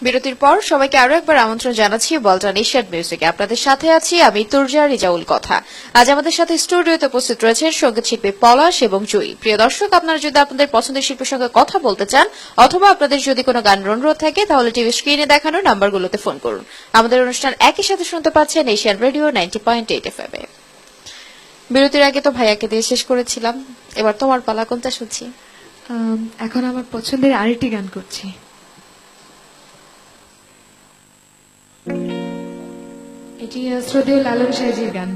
বিরতির পর সবাইকে আরো একবার আমন্ত্রণ জানাচ্ছি বলটান এশিয়ান মিউজিকে। আপনাদের সাথে আছি আমি তুর্জা রিজাউল কথা। আজ আমাদের সাথে স্টুডিওতে উপস্থিত রয়েছেন সঙ্গীত শিল্পী পলাশ এবং জয়ী। প্রিয় দর্শক, আপনারা যদি আপনাদের পছন্দের শিল্পীর সঙ্গে কথা বলতে চান অথবা আপনাদের যদি কোনো গানের অনুরোধ থাকে তাহলে টিভি স্ক্রিনে দেখানো নাম্বারগুলোতে ফোন করুন। আমাদের অনুষ্ঠান একই সাথে শুনতে পাচ্ছেন এশিয়ান রেডিও 90.8 FM এ। বিরতির আগে তো ভাইয়াকে দিয়ে শেষ করেছিলাম, এবার তোমার পালা, কোনটা শুনছি? এখন আমার পছন্দের আরেকটি গান করছি। এটি শ্রদ্ধেয় লালন সাহেজির গান।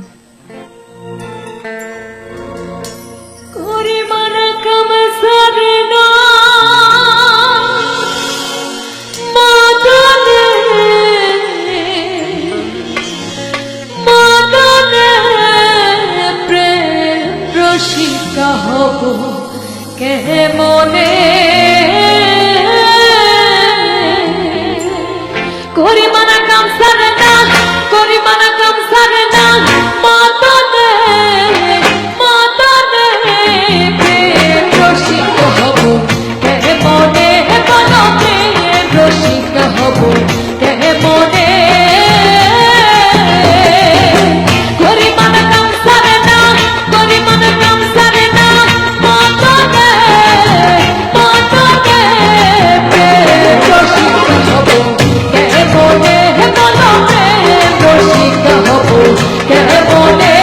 হব কে মনে করি মানা কাম সারে না, করি মানা কাম সারে না, মাতনে রসিক হব কে মনে, বলতে রসিক হব কে মনে করি মানা কাম সারে না, করি মানা কাম সারে না, মাতনে রসিক হব কে মনে, বলতে রসিক হব কে মনে।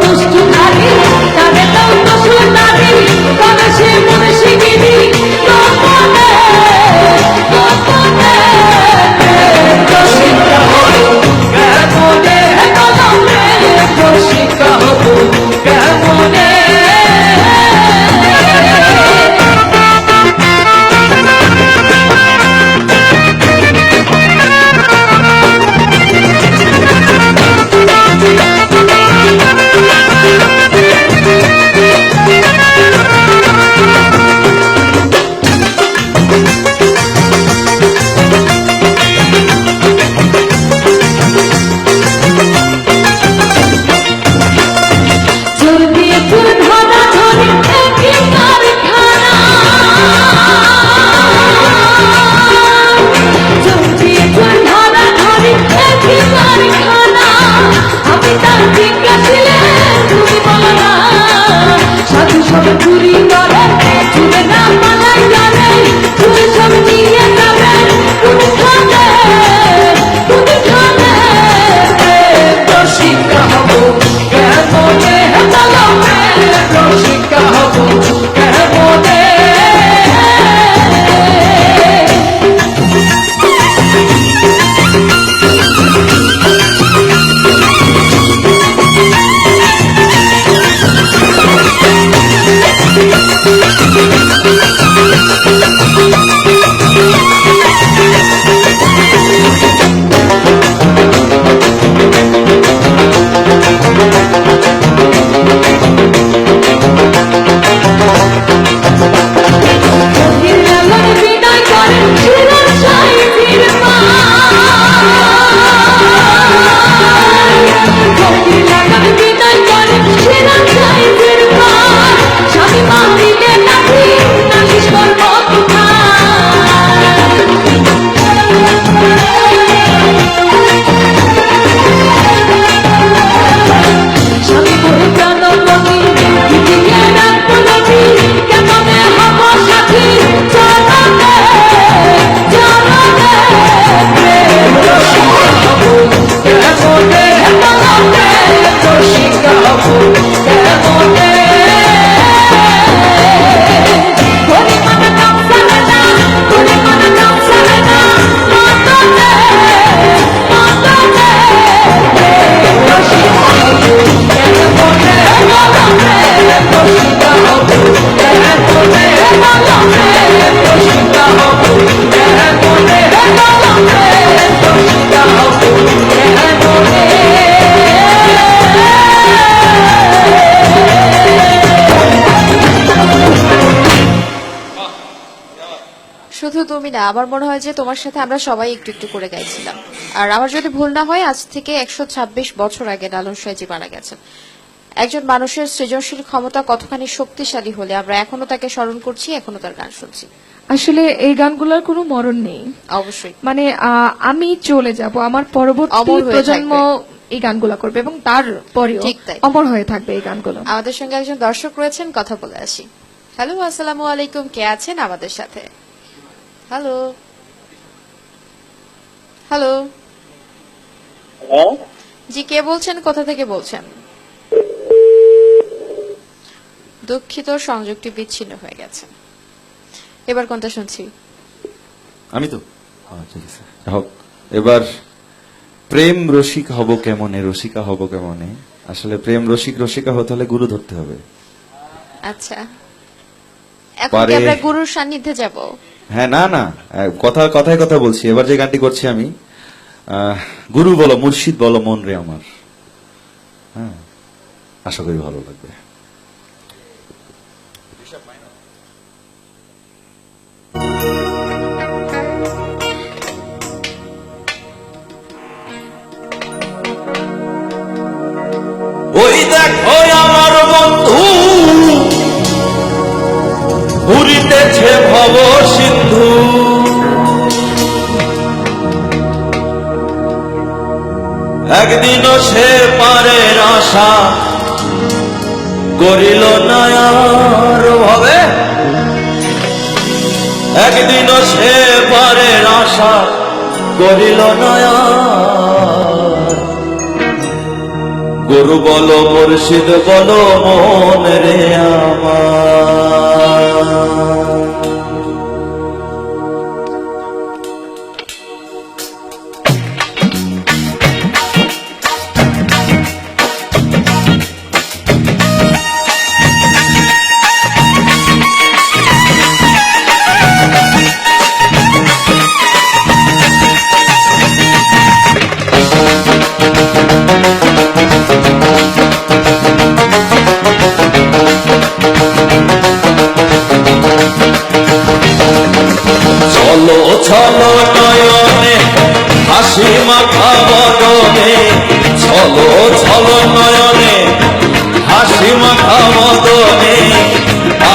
দুষ্টু না, আমার মনে হয় যে তোমার সাথে আমরা সবাই একটু একটু করে গাইছিলাম। আর আমার যদি ভুল না হয়, আজ থেকে 126 বছর আগে লালন সাঁইজি মারা গেছেন। একজন মানুষের সৃজনশীল ক্ষমতা কতখানি শক্তিশালী হলে আমরা এখনো তাকে স্মরণ করছি, এখনো তার গান শুনছি। আসলে এই গানগুলোর কোনো মরণ নেই। অবশ্যই। মানে আমি চলে যাব, আমার পরবর্তী অমর হয়ে প্রজন্ম থাকবে। এই গানগুলো করবে এবং তার পরেও ঠিক তাই। অমর হয়ে থাকবে এই গানগুলো। আমাদের সঙ্গে একজন দর্শক রয়েছেন, কথা বলে আসি। হ্যালো, আসসালামু আলাইকুম, কে আছেন আমাদের সাথে? হ্যালো হ্যালো, হ্যাঁ, জি কে বলছেন, কোথা থেকে বলছেন? দুঃখিত, সংযোগটি বিচ্ছিন্ন হয়ে গেছে। এবার কোনটা শুনছি? আমি তো ঠিক আছে, হোক। এবার প্রেম রসিক হব কেমনে, রসিকা হব কেমনে। আসলে প্রেম রসিকা হতে হলে গুরু ধরতে হবে। আচ্ছা, এখন কি আমরা গুরুর সান্নিধ্যে যাব? হ্যাঁ, না না, কথায় কথা বলছি। এবার যে গানটি করছি আমি, গুরু বলো, মুর্শিদ বলো মন রে আমার। হ্যাঁ, আশা করি ভালো লাগবে। ওই দেখো আমার বন্ধু ঘুরিতেছে ভব সিন্ধু, একদিনও সে পারের আশা করিল না আর ভবে, একদিনও সে পারের আশা করিল না আর। গুরু বলো মুর্শিদ বলো মন রে আমার। চলো চলো নয়নে হাসি মাখা বদনে, চলো চলো নয়নে হাসি মাখা বদনে,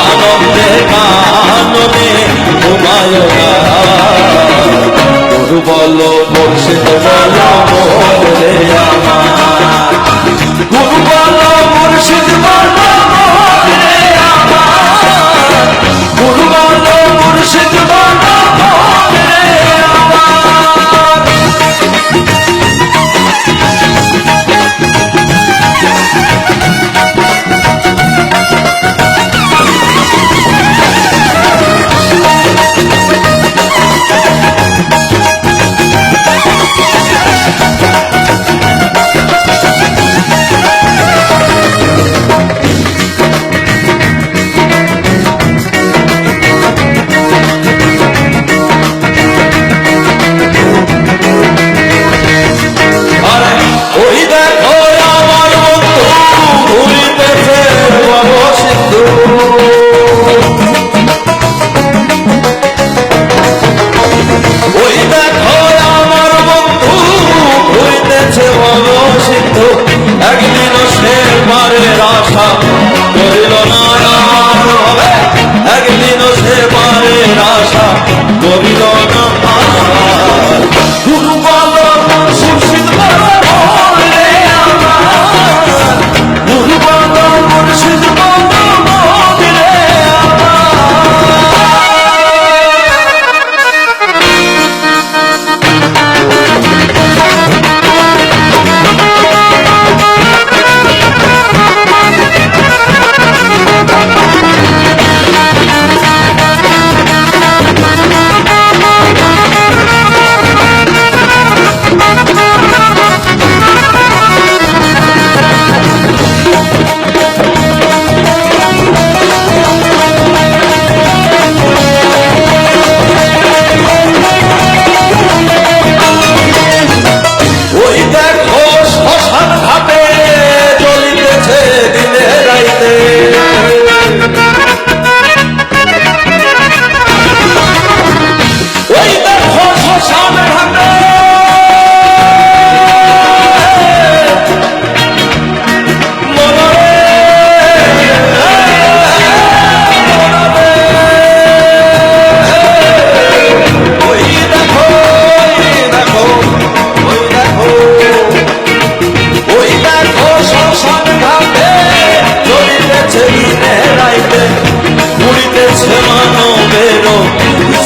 আনন্দে কাননে ঘুমায় না। গুরু বলো মুর্শিদ বলো মন রে আমার, গুরু বলো মুর্শিদ বলো মন রে আমার, গুরু বলো মুর্শিদ বলো মন রে আমার।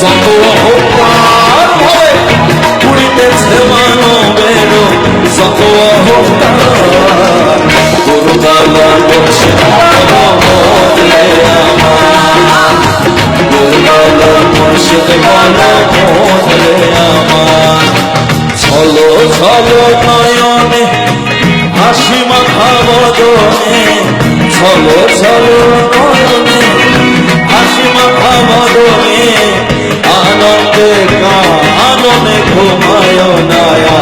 যত অহংকার ভয়ে পুরিতেছে মানবের যত অহংকার গুরুবালা মুর্শিদ বাবা বদলে আমার গুরুবালা মুর্শিদ বাবা বদলে আমার ছলো ছলো নয়নে হাসি মাখা বদনে ছলো ছলো নয়নে হাসি মাখা বদনে আনন্দে কাননে ঘুমায় নায়া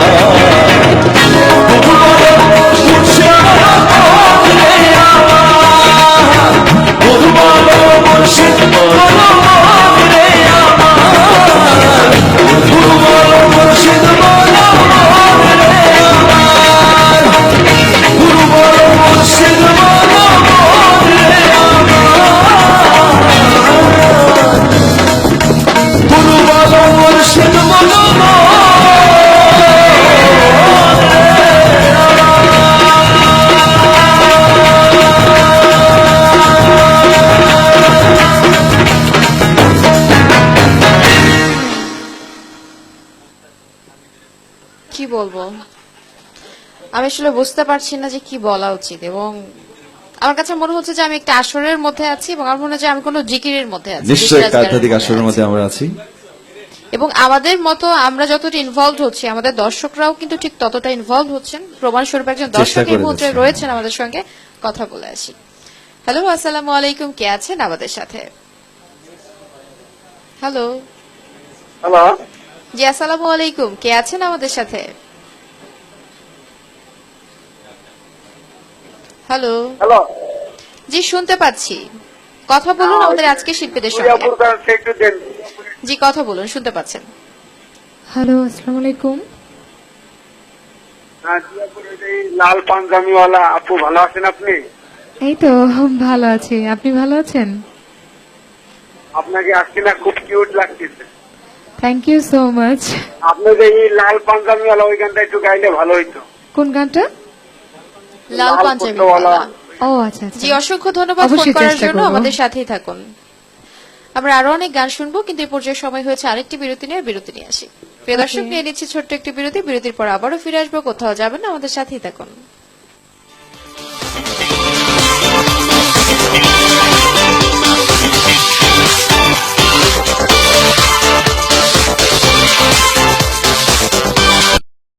কি বলবো, আমি আসলে বুঝতে পারছি না যে কি বলা উচিত। এবং আমার কাছে মনে হচ্ছে যে আমি একটা আসরের মধ্যে আছি, এবং আমার মনে হচ্ছে আমি কোনো জিকিরের মধ্যে আছি, নিশ্চয়ই একটা বিশরাজগারের আধ্যাত্মিক মধ্যে আসরের আছি। মধ্যে আমরা আছি। এবং আমাদের মতো আমরা যতটা ইনভলভ হচ্ছি, আমাদের দর্শকরাও কিন্তু ঠিক ততটা ইনভলভ হচ্ছেন। প্রমাণস্বরূপ একজন চেষ্টা দর্শক এই করে মুহূর্তে যাচ্ছেন। রয়েছেন আমাদের সঙ্গে, কথা বলে আসি। হ্যালো, আসসালামু আলাইকুম, কে আছেন আমাদের সাথে? হ্যালো, হ্যালো, জি আসসালামু আলাইকুম, কে আছেন আমাদের সাথে? Hello, hello. জি শুনতে পাচ্ছি, কথা বলুন আমাদের আজকে শিল্পীদের সঙ্গে। সুরিয়াপুর কাছে একটু দেন। জি কথা বলুন, শুনতে পাচ্ছেন। হ্যালো, আসসালামু আলাইকুম। হ্যাঁ, সুরিয়াপুরের এই লাল পাঞ্জাবিওয়ালা আপু, ভালো আছেন আপনি? এই তো ভালো আছি, আপনি ভালো আছেন? আপনাকে আজকে না খুব কিউট লাগতেছে। Thank you so much. আপনি যে এই লাল পাঞ্জাবিওয়ালা ওই গানটা একটু গাইলে ভালো হইতো। কোন গানটা? লাল লাল পাঞ্জাবি কুর্তাওয়ালা। ওয়ালা। ও আচ্ছা আচ্ছা। জি অসংখ্য ধন্যবাদ ফোন অবশ্যই করার চেষ্টা জন্য, করব। আমাদের সাথেই থাকুন। আমরা আরো অনেক গান শুনবো, কিন্তু এই পর্যায়ে সময় হয়েছে আরেকটি বিরতি নিয়ে আসি। প্রিয় দর্শক, নিয়ে নিচ্ছি ছোট্ট একটি বিরতির পর আবারও ফিরে আসবো, কোথাও যাবেন না, আমাদের সাথেই থাকুন।